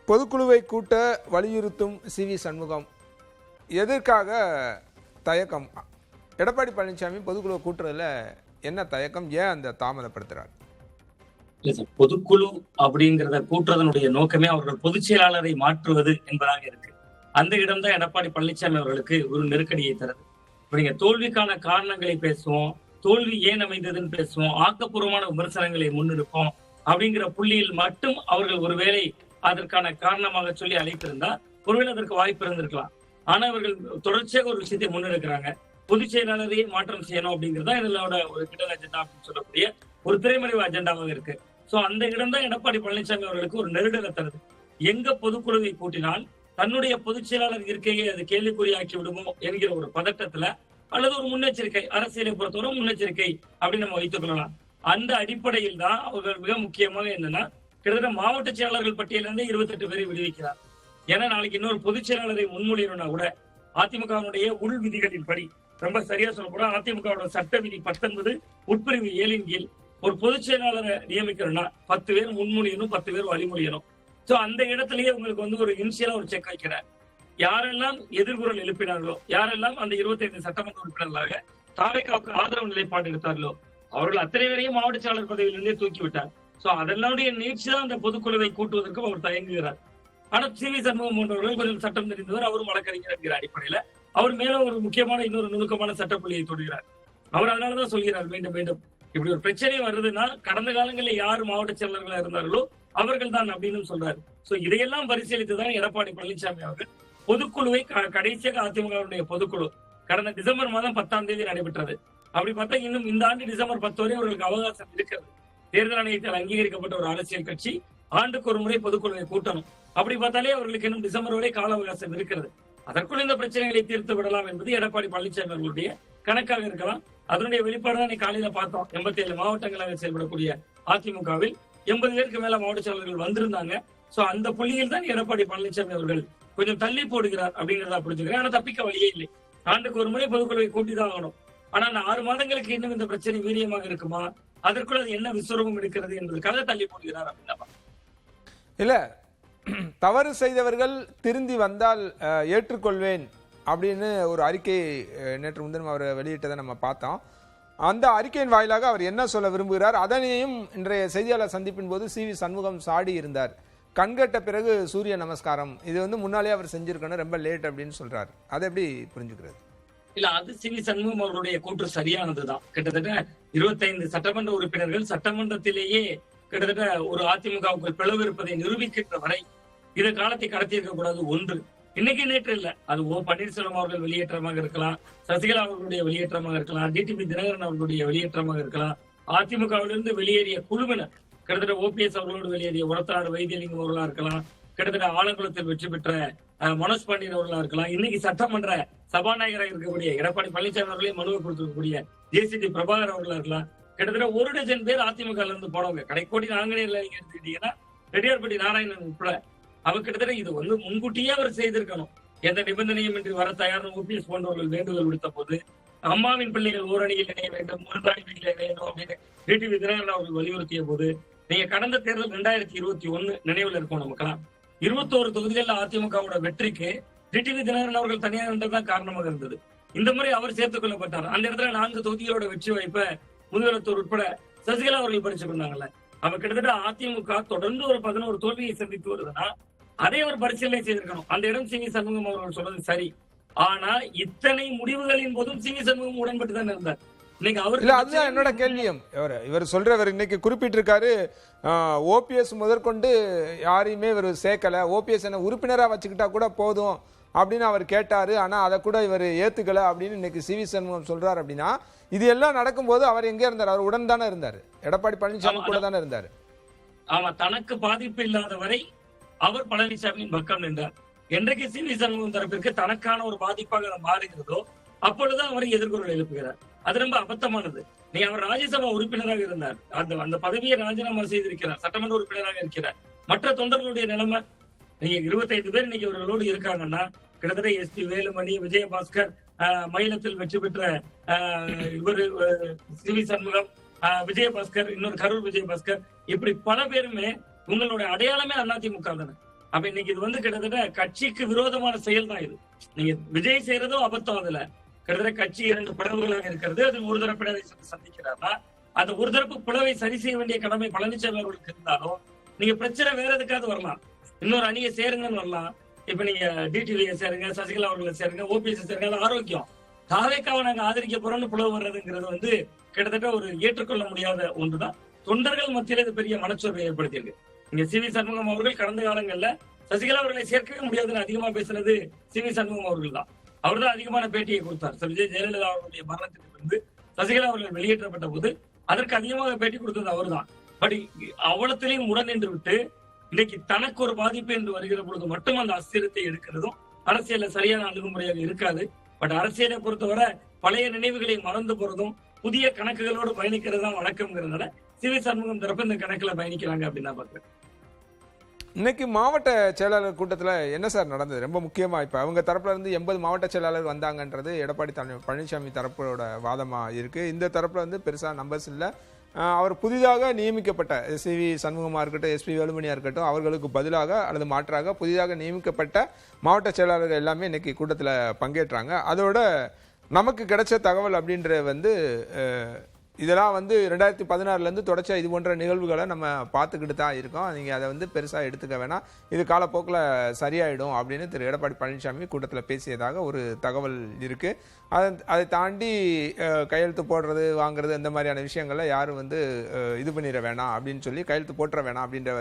பொதுக்குழுவை கூட்ட வலியுறுத்தும் சி.வி. சண்முகம் எதற்காக தயக்கம்? எடப்பாடி பழனிசாமி பொதுக்குழுவை கூட்டுறதுல என்ன தயக்கம்? ஏன் அந்த தாமதப்படுத்துறாரு? பொதுக்குழு அப்படிங்கிறத கூட்டுறதனுடைய நோக்கமே அவர்கள் பொதுச் செயலாளரை மாற்றுவது என்பதாக இருக்கு. அந்த இடம்தான் எடப்பாடி பழனிசாமி அவர்களுக்கு ஒரு நெருக்கடியை தருது. இப்ப நீங்க தோல்விக்கான காரணங்களை பேசுவோம், தோல்வி ஏன் அமைந்ததுன்னு பேசுவோம், ஆக்கப்பூர்வமான விமர்சனங்களை முன்னெடுப்போம் அப்படிங்கிற புள்ளியில் மட்டும் அவர்கள் ஒருவேளை அதற்கான காரணமாக சொல்லி அழைத்திருந்தா ஒருவேளை அதற்கு வாய்ப்பு இருந்திருக்கலாம். ஆனா அவர்கள் தொடர்ச்சியாக ஒரு விஷயத்தை முன்னெடுக்கிறாங்க. பொதுச் செயலாளரையே மாற்றம் செய்யணும் அப்படிங்கிறதா இதனோட ஒரு கிடல் அஜெண்டா அப்படின்னு சொல்லக்கூடிய ஒரு திரைமறைவு அஜெண்டாவாக இருக்கு. சோ அந்த இடம் தான் எடப்பாடி பழனிசாமி அவர்களுக்கு ஒரு நெருடலை தருது. எங்க பொதுக்குழுவை கூட்டினால் தன்னுடைய பொதுச் செயலாளர் இருக்கையை அது கேள்விக்குறியாக்கி விடுமோ என்கிற ஒரு பதட்டத்துல அல்லது ஒரு முன்னெச்சரிக்கை, அரசியலை பொறுத்தவரை முன்னெச்சரிக்கை அப்படின்னு நம்ம வைத்துக் கொள்ளலாம். அந்த அடிப்படையில் தான் அவர்கள் மிக முக்கியமாக என்னன்னா கிட்டத்தட்ட மாவட்ட செயலாளர்கள் பட்டியலிருந்து 28 பேரை விடுவிக்கிறார். ஏன்னா நாளைக்கு இன்னொரு பொதுச் செயலாளரை முன்மொழியணும்னா கூட அதிமுகவினுடைய உள் விதிகளின் படி ரொம்ப சரியா சொல்லக்கூட அதிமுக சட்ட விதி 19 உட்பிரிவு 7 கீழ் ஒரு பொதுச் செயலாளரை நியமிக்கணும்னா 10 பேர் முன்மொழியணும், 10 பேர் வழிமொழியணும். சோ அந்த இடத்திலேயே உங்களுக்கு ஒரு இனிஷியலா ஒரு செக் வைக்கிறார். யாரெல்லாம் எதிர்குரல் எழுப்பினார்களோ, யாரெல்லாம் அந்த 25 சட்டமன்ற உறுப்பினர்களாக தாவேக்காவுக்கு ஆதரவு நிலைப்பாடு எடுத்தார்களோ அவர்கள் அத்தனை பேரையும் மாவட்ட செயலாளர் பதவியிலிருந்தே தூக்கிவிட்டார். சோ அதனுடைய நீட்சிதான் அந்த பொதுக்குழுவை கூட்டுவதற்கும் அவர் தயங்குகிறார். ஆனா சி.வி. சண்முகம் போன்றவர்கள் கொஞ்சம் சட்டம் தெரிந்தவர், அவரும் வழக்கறிஞர் என்கிற அடிப்படையில அவர் மேல ஒரு முக்கியமான இன்னொரு நுணுக்கமான சட்டப்புள்ளியை தொடுகிறார். அவர் அதனாலதான் சொல்கிறார், மீண்டும் மீண்டும் இப்படி ஒரு பிரச்சனை வருதுன்னா கடந்த காலங்களில் யார் மாவட்ட செயலாளர்களா இருந்தார்களோ அவர்கள் தான் அப்படின்னு சொல்றாரு. சோ இதையெல்லாம் பரிசீலித்துதான் எடப்பாடி பழனிசாமி அவர்கள் பொதுக்குழுவை கடைசியாக அதிமுகவுடைய பொதுக்குழு கடந்த டிசம்பர் மாதம் 10ஆம் தேதி நடைபெற்றது. அப்படி பார்த்தா இன்னும் இந்த ஆண்டு டிசம்பர் 10 வரை அவர்களுக்கு அவகாசம் இருக்கிறது. தேர்தல் ஆணையத்தால் அங்கீகரிக்கப்பட்ட ஒரு அரசியல் கட்சி ஆண்டுக்கு ஒரு முறை பொதுக்குழுவை கூட்டணும். அப்படி பார்த்தாலே அவர்களுக்கு இன்னும் டிசம்பர் வரை கால அவகாசம் இருக்கிறது. அதற்குள் இந்த பிரச்சனைகளை தீர்த்து விடலாம் என்பது எடப்பாடி பழனிசாமி அவர்களுடைய கணக்காக இருக்கலாம். அதனுடைய வெளிப்பாடு தான் காலையில பார்த்தோம். 87 மாவட்டங்களாக செயல்படக்கூடிய அதிமுகவில் 80 பேருக்கு மேல மாவட்ட செயலாளர்கள் வந்திருந்தாங்க. சோ அந்த புள்ளியில் தான் எடப்பாடி பழனிசாமி அவர்கள் கொஞ்சம் தள்ளி போடுகிறார் அப்படிங்கிறதா புரிஞ்சுக்கிறேன். ஆனா தப்பிக்க வழியே இல்லை. ஆண்டுக்கு ஒரு முறை பொதுக்குழுவை கூட்டிதான் ஆகணும். ஆனா அந்த 6 மாதங்களுக்கு இன்னும் இந்த பிரச்சனை வீரியமாக இருக்குமா, அதற்குள்ள அது என்ன விஸ்வரூபம் எடுக்கிறது என்பதற்காக தள்ளி போடுகிறார் அப்படின்னா இல்ல, தவறு செய்தவர்கள் திருந்தி வந்தால் ஏற்றுக்கொள்வேன் அப்படின்னு ஒரு அறிக்கை நேற்று முன்தினம் அவர் வெளியிட்டதை நம்ம பார்த்தோம். அந்த அறிக்கையின் வாயிலாக அவர் என்ன சொல்ல விரும்புகிறார், அதனையும் இன்றைய செய்தியாளர் சந்திப்பின் போது சி.வி. சண்முகம் சாடி இருந்தார். கண்கட்ட பிறகு சூரிய நமஸ்காரம், இது முன்னாலே அவர் செஞ்சிருக்கணும், ரொம்ப லேட் அப்படின்னு சொல்றாரு. அதை எப்படி புரிஞ்சுக்கிறது? இல்ல, அது சி.வி. சண்முகம் அவர்களுடைய கூற்று சரியானதுதான். கிட்டத்தட்ட 25 சட்டமன்ற உறுப்பினர்கள் சட்டமன்றத்திலேயே கிட்டத்தட்ட ஒரு அதிமுகவுக்குள் பிளவு இருப்பதை நிரூபிக்கின்ற வரை இதை காலத்தை கடத்தி இருக்க கூடாது. ஒன்று, இன்னைக்கு நேற்று இல்ல, அது ஓ பன்னீர்செல்வம் அவர்கள் வெளியேற்றமாக இருக்கலாம், சசிகலா அவர்களுடைய வெளியேற்றமாக இருக்கலாம், டிடிவி தினகரன் அவர்களுடைய வெளியேற்றமாக இருக்கலாம், அதிமுகவிலிருந்து வெளியேறிய குழுவினர் கிட்டத்தட்ட ஓபிஎஸ் அவர்களோடு வெளியேறிய உரத்தாடு வைத்தியலிங்கம் அவர்களா இருக்கலாம், கிட்டத்தட்ட ஆலங்குளத்தில் வெற்றி பெற்ற மனோஜ் பாண்டியன் அவர்களா இருக்கலாம், இன்னைக்கு சட்டமன்ற சபாநாயகராக இருக்கக்கூடிய எடப்பாடி பழனிசாமி அவர்களே மனுவை கொடுத்திருக்கக்கூடிய ஜே.சி.டி. பிரபாகர் அவர்களா இருக்கலாம். கிட்டத்தட்ட 1 டஜன் பேர் அதிமுக இருந்து போனவங்க. கடைக்கோடி நாங்குநேரில் நீங்க எடுத்துக்கிட்டீங்கன்னா ரெட்டியார்பட்டி நாராயணன் உட்பட அவர் கிட்டத்தட்ட இது முன்கூட்டியே அவர் செய்திருக்கணும். எந்த நிபந்தனையும் இன்றி வர தயார் ஓபிஎஸ் போன்றவர்கள் வேண்டுகோள் விடுத்த போது அம்மாவின் பிள்ளைகள் ஓரணியில் இணைய வேண்டும், ஒரு தாய்மையில் இணையணும் அப்படின்னு டிடிவி தினகரன் அவர்கள் வலியுறுத்திய போது நீங்க கடந்த தேர்தல் 2021 நினைவுல இருக்கும் நமக்கெல்லாம் 21 தொகுதிகளில் அதிமுகவோட வெற்றிக்கு டிடிவி தினகரன் அவர்கள் தனியாக இருந்ததுதான் காரணமாக இருந்தது. இந்த முறை அவர் சேர்த்துக் கொள்ளப்பட்டார். அந்த இடத்துல 4 தொகுதிகளோட வெற்றி வாய்ப்பை முதலமைச்சர் உட்பட சசிகலா அவர்கள் பறிச்சு கொண்டாங்கல்ல. அவர் கிட்டத்தட்ட அதிமுக தொடர்ந்து ஒரு 11 தோல்வியை சந்தித்து வருதுன்னா அதை அவர் பரிசீலனை செய்திருக்கணும். அந்த இடம் சி.வி. சண்முகம் அவர்கள் சொல்றது சரி. ஆனா இத்தனை முடிவுகளின் போதும் சி.வி. சண்முகம் உடன்பட்டு தான் இருந்தார். அதுதான் என்னோட கேள்வியும். இவர் சொல்றவர் இன்னைக்கு குறிப்பிட்டிருக்காரு, ஓபிஎஸ் முதற்கொண்டு யாரையுமே இவர் சேர்க்கல, ஓபிஎஸ் என்ன உறுப்பினரா வச்சுக்கிட்டா கூட போதும் அப்படின்னு அவர் கேட்டாரு. ஆனா அதை கூட இவர் ஏத்துக்கல அப்படின்னு இன்னைக்கு சி.வி. சண்முகம் சொல்றாரு. அப்படின்னா இது எல்லாம் நடக்கும்போது அவர் எங்கே இருந்தார்? அவர் உடன் தானே இருந்தாரு, எடப்பாடி பழனிசாமி கூட தானே இருந்தாரு. ஆமா, தனக்கு பாதிப்பு இல்லாத வரை அவர் பழனிசாமியின் பக்கம் நின்றார். என்றைக்கு சி.வி. சண்முகம் தரப்பிற்கு தனக்கான ஒரு பாதிப்பாக மாறுகிறதோ அப்பொழுதுதான் அவரை எதிர்குரல் எழுப்புகிறார். அது ரொம்ப அபத்தமானது. நீ அவர் ராஜ்யசபா உறுப்பினராக இருந்தார், அந்த பதவியை ராஜினாமா செய்திருக்கிறார், சட்டமன்ற உறுப்பினராக இருக்கிறார். மற்ற தொண்டர்களுடைய நிலைமை, நீங்க 25 பேர் இன்னைக்கு அவர்களோடு இருக்காங்கன்னா கிட்டத்தட்ட எஸ்.பி. வேலுமணி, விஜயபாஸ்கர், மயிலத்தில் வெற்றி பெற்ற இவர் சி.வி. சண்முகம், விஜயபாஸ்கர், இன்னொரு கரூர் விஜயபாஸ்கர், இப்படி பல பேருமே உங்களுடைய அடையாளமே அதிமுக தானே. அப்ப இன்னைக்கு இது வந்து கிட்டத்தட்ட கட்சிக்கு விரோதமான செயல் தான் இது. நீங்க விஜய் செய்யறதும் அபத்தம். அதுல கிட்டத்தட்ட கட்சி 2 பிளவுகளாக இருக்கிறது. அது ஒரு தரப்பு பிளவை சந்திக்கிறாரா, அந்த ஒரு தரப்பு பிளவை சரி செய்ய வேண்டிய கடமை பழனிசாமி அவர்களுக்கு இருந்தாலும் நீங்க பிரச்சனை வேற எதுக்காவது வரலாம், இன்னொரு அணியை சேருங்கன்னு வரலாம். இப்ப நீங்க டிடிவியை சேருங்க, சசிகலா அவர்களை சேருங்க, ஓபிஎஸ் சேருங்க, ஆரோக்கியம். தாவேக்காவை நாங்க ஆதரிக்க போறோம்னு பிளவு வர்றதுங்கிறது வந்து கிட்டத்தட்ட ஒரு ஏற்றுக்கொள்ள முடியாத ஒன்றுதான். தொண்டர்கள் மத்தியில இது பெரிய மனச்சோர்வை ஏற்படுத்தியிருக்கு. இங்க சி.வி. சண்முகம் அவர்கள் கடந்த காலங்கள்ல சசிகலா அவர்களை சேர்க்கவே முடியாதுன்னு அதிகமா பேசுனது சி.வி. சண்முகம் அவர்கள் தான். அவர் தான் அதிகமான பேட்டியை கொடுத்தார். விஜய் ஜெயலலிதா அவர்களுடைய மரணத்திற்கு பின்பு சசிகலா அவர்கள் வெளியேற்றப்பட்ட போது அதற்கு அதிகமாக பேட்டி கொடுத்தது அவர் தான். பட் அவ்வளத்திலையும் உடன் என்று விட்டு இன்னைக்கு தனக்கு ஒரு பாதிப்பு என்று வருகிற பொழுது மட்டும் அந்த அஸ்திரத்தை எடுக்கிறதும் அரசியல சரியான அணுகுமுறையாக இருக்காது. பட் அரசியலை பொறுத்தவரை பழைய நினைவுகளை மறந்து போறதும் புதிய கணக்குகளோடு பயணிக்கிறது தான் வழக்கம்ங்கிறதுனால சி.வி. சண்முகம் தரப்பு இந்த கணக்குல பயணிக்கிறாங்க அப்படின்னு நான் பாக்குறேன். இன்னைக்கு மாவட்ட செயலாளர் கூட்டத்தில் என்ன சார் நடந்தது? ரொம்ப முக்கியமா இப்போ அவங்க தரப்புல இருந்து 80 மாவட்ட செயலாளர் வந்தாங்கன்றது எடப்பாடி பழனிசாமி தரப்போட வாதமா இருக்கு. இந்த தரப்புல வந்து பெருசா நம்பர்ஸ் இல்லை. அவர் புதிதாக நியமிக்கப்பட்ட சி.வி. சண்முகமாக இருக்கட்டும், எஸ்பி வேலுமணியாக இருக்கட்டும், அவர்களுக்கு பதிலாக அல்லது மாற்றாக புதிதாக நியமிக்கப்பட்ட மாவட்ட செயலாளர்கள் எல்லாமே இன்னைக்கு கூட்டத்தில் பங்கேற்றாங்க. அதோட நமக்கு கிடைச்ச தகவல் அப்படின்ற வந்து இதெல்லாம் வந்து 2016 தொடர்ச்சியாக இது போன்ற நிகழ்வுகளை நம்ம பார்த்துக்கிட்டு தான் இருக்கோம். நீங்கள் அதை வந்து பெருசாக எடுத்துக்க வேணாம், இது காலப்போக்கில் சரியாயிடும் அப்படின்னு திரு எடப்பாடி பழனிசாமி கூட்டத்தில் பேசியதாக ஒரு தகவல் இருக்குது. அதை தாண்டி கையெழுத்து போடுறது வாங்குறது இந்த மாதிரியான விஷயங்களில் யாரும் வந்து இது பண்ணிட வேணாம் அப்படின்னு சொல்லி கையெழுத்து போட்டுற வேணாம் அப்படின்ற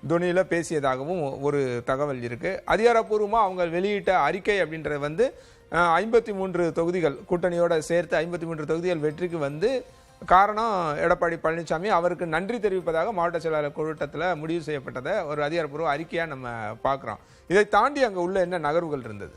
துணியில் பேசியதாகவும் ஒரு தகவல் இருக்குது. அதிகாரப்பூர்வமாக அவங்க வெளியிட்ட அறிக்கை அப்படின்றது வந்து 53 தொகுதிகள் கூட்டணியோட சேர்த்து 53 தொகுதிகள் வெற்றிக்கு வந்து காரணம் எடப்பாடி பழனிசாமி அவருக்கு நன்றி தெரிவிப்பதாக மாவட்ட செயலாளர் கூட்டத்தில் முடிவு செய்யப்பட்டதை ஒரு அதிகாரப்பூர்வ அறிக்கையாக நம்ம பார்க்குறோம். இதை தாண்டி அங்கே உள்ள என்ன நகர்வுகள் இருந்தது?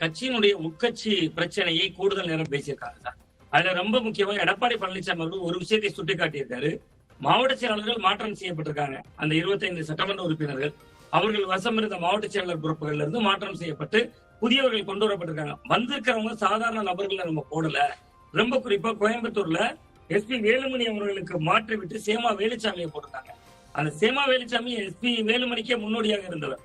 கட்சியினுடைய உட்கட்சி பிரச்சனையை கூடுதல் நேரம் பேசியிருக்காங்க சார். அதுல ரொம்ப முக்கியமா எடப்பாடி பழனிசாமி அவர்கள் ஒரு விஷயத்தை சுட்டிக்காட்டியிருக்காரு. மாவட்ட செயலாளர்கள் மாற்றம் செய்யப்பட்டிருக்காங்க. அந்த 25 சட்டமன்ற உறுப்பினர்கள் அவர்கள் வசம் இருந்த மாவட்ட செயலாளர் பொறுப்புகள்ல இருந்து மாற்றம் செய்யப்பட்டு புதியவர்கள் கொண்டு வரப்பட்டிருக்காங்க. வந்திருக்கிறவங்க சாதாரண நபர்களை நம்ம போடல. ரொம்ப குறிப்பா கோயம்புத்தூர்ல எஸ்பி வேலுமணி அவர்களுக்கு மாற்றி விட்டு சேமா வேலுச்சாமியை போட்டிருக்காங்க. அந்த சேமா வேலுச்சாமி எஸ்பி வேலுமணிக்கே முன்னோடியாக இருந்தவர்,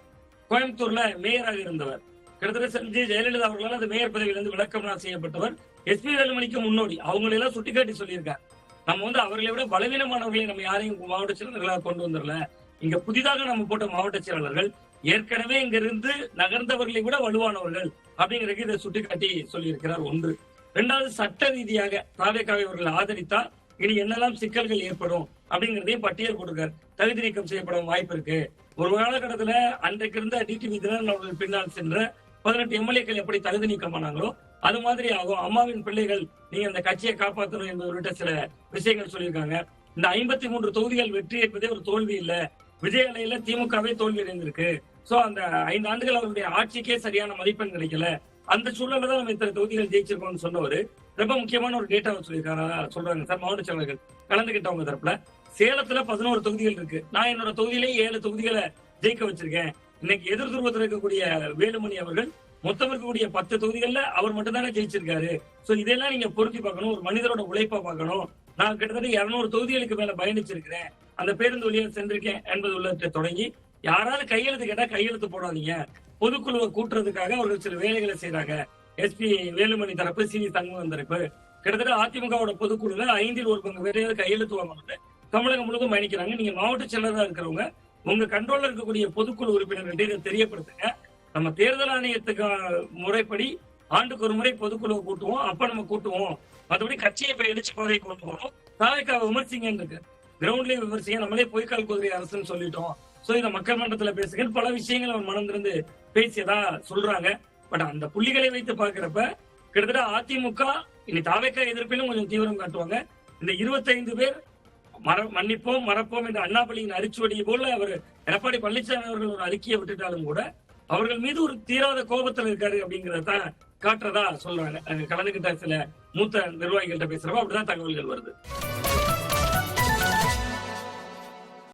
கோயம்புத்தூர்ல மேயராக இருந்தவர். கிட்டத்தட்ட விஜய் ஜெயலலிதா அவர்களால் அந்த மேயர் பதவியிலிருந்து விலக்கம்லாம் செய்யப்பட்டவர். எஸ்பி வேலுமணிக்கு முன்னோடி. அவங்களெல்லாம் சுட்டிக்காட்டி சொல்லியிருக்காங்க. நம்ம வந்து அவர்களை விட பலவீனமானவர்களை நம்ம யாரையும் மாவட்ட செயலாளர்களாக கொண்டு வந்துடல. இங்க புதிதாக நம்ம போட்ட மாவட்ட செயலாளர்கள் ஏற்கனவே இங்க இருந்து நகர்ந்தவர்களை விட வலுவானவர்கள் அப்படிங்கிறதுக்கு இதை சுட்டிக்காட்டி சொல்லியிருக்கிறார். ஒன்று. இரண்டாவது, சட்ட ரீதியாக தாவேக்காவை அவர்கள் ஆதரித்தா இனி என்னெல்லாம் சிக்கல்கள் ஏற்படும் அப்படிங்கிறதையும் பட்டியல் கொடுக்கார். தகுதி நீக்கம் செய்யப்பட வாய்ப்பு இருக்கு. ஒரு காலகட்டத்துல அன்றைக்கு இருந்த டிடிவி தினகரன் அவர்கள் பின்னால் சென்ற 18 எம்எல்ஏக்கள் எப்படி தகுதி நீக்கமானாங்களோ அது மாதிரி ஆகும். அம்மாவின் பிள்ளைகள் நீங்க அந்த கட்சியை காப்பாற்றணும் என்பது உள்ளிட்ட சில விஷயங்கள் சொல்லியிருக்காங்க. இந்த 53 தொகுதிகள் வெற்றி என்பதே ஒரு தோல்வி இல்ல. விஜய் அலையில திமுகவே தோல்வி அடைந்திருக்கு. சோ அந்த 5 ஆண்டுகள் அவருடைய ஆட்சிக்கே சரியான மதிப்பெண் கிடைக்கல. அந்த சூழல்ல தான் நம்ம இத்தனை தொகுதிகள் ஜெயிச்சிருக்கோம்னு சொன்னவர் ரொம்ப முக்கியமான ஒரு டேட்டாவை சொல்றாங்க சார். மாவட்ட செயலாளர்கள் கலந்துகிட்டவங்க தரப்புல சேலத்துல 11 தொகுதிகள் இருக்கு. நான் என்னோட தொகுதியிலேயே 7 தொகுதிகளை ஜெயிக்க வச்சிருக்கேன். இன்னைக்கு எதிர் துருவத்தில் இருக்கக்கூடிய வேலுமணி அவர்கள் மொத்தம் இருக்கக்கூடிய 10 தொகுதிகள்ல அவர் மட்டும் தானே ஜெயிச்சிருக்காரு. சோ இதெல்லாம் நீங்க பொருத்தி பார்க்கணும். ஒரு மனிதரோட உழைப்பா பார்க்கணும். நான் கிட்டத்தட்ட 200 தொகுதிகளுக்கு மேல பயணிச்சிருக்கிறேன், அந்த பேருந்து வழியாக சென்றிருக்கேன் என்பது உள்ளத்தை தொடங்கி யாராவது கையெழுத்து கேட்டா கையெழுத்து போடாதீங்க. பொதுக்குழுவை கூட்டுறதுக்காக அவர்கள் சில வேலைகளை செய்யறாங்க. எஸ்பி வேலுமணி தரப்பு, சி.வி. சண்முகம் தரப்பு கிட்டத்தட்ட அதிமுகவோட பொதுக்குழுல 5 1 பங்கு பேரையாவது கையெழுத்து வாங்கணும் தமிழகம் முழுவதும் பயணிக்கிறாங்க. நீங்க மாவட்ட செயலராக இருக்கிறவங்க உங்க கண்ட்ரோல்ல இருக்கக்கூடிய பொதுக்குழு உறுப்பினர்கிட்ட இதை தெரியப்படுத்துங்க. நம்ம தேர்தல் ஆணையத்துக்கு முறைப்படி ஆண்டுக்கு ஒரு முறை பொதுக்குழுவை கூட்டுவோம், அப்ப நம்ம கூட்டுவோம். மற்றபடி கட்சியை போய் எழுச்சி பாதை கொண்டு போறோம். தாவேக்காவை விமர்சிங்கன்னு இருக்கு. கிரவுண்ட்லயே விமர்சிங்க, நம்மளே பொய்க்கால் குதிரை அரசுன்னு சொல்லிட்டோம். சோ இதை மக்கள் மன்றத்துல பேசுங்க, பல விஷயங்கள் அவர் மனந்திருந்து பேசியதா சொல்றாங்க. பட் அந்த புள்ளிகளை வைத்து பாக்குறப்ப கிட்டத்தட்ட அதிமுக இனி தாவேக்கா எதிர்ப்பிலும் கொஞ்சம் தீவிரம் காட்டுவாங்க. இந்த 25 பேர் மன்னிப்போம் மறப்போம் என்ற அண்ணாமலையின் அரிச்சுவடியை போல அவர் எடப்பாடி பழனிசாமி அவர்கள் ஒரு அறிக்கையை விட்டுட்டாலும் கூட அவர்கள் மீது ஒரு தீராத கோபத்தில் இருக்காரு அப்படிங்கறத காட்டுறதா சொல்றாங்க. கலந்துகிட்ட சில மூத்த நிர்வாகிகள்கிட்ட பேசுறப்ப அப்படிதான் தகவல்கள் வருது.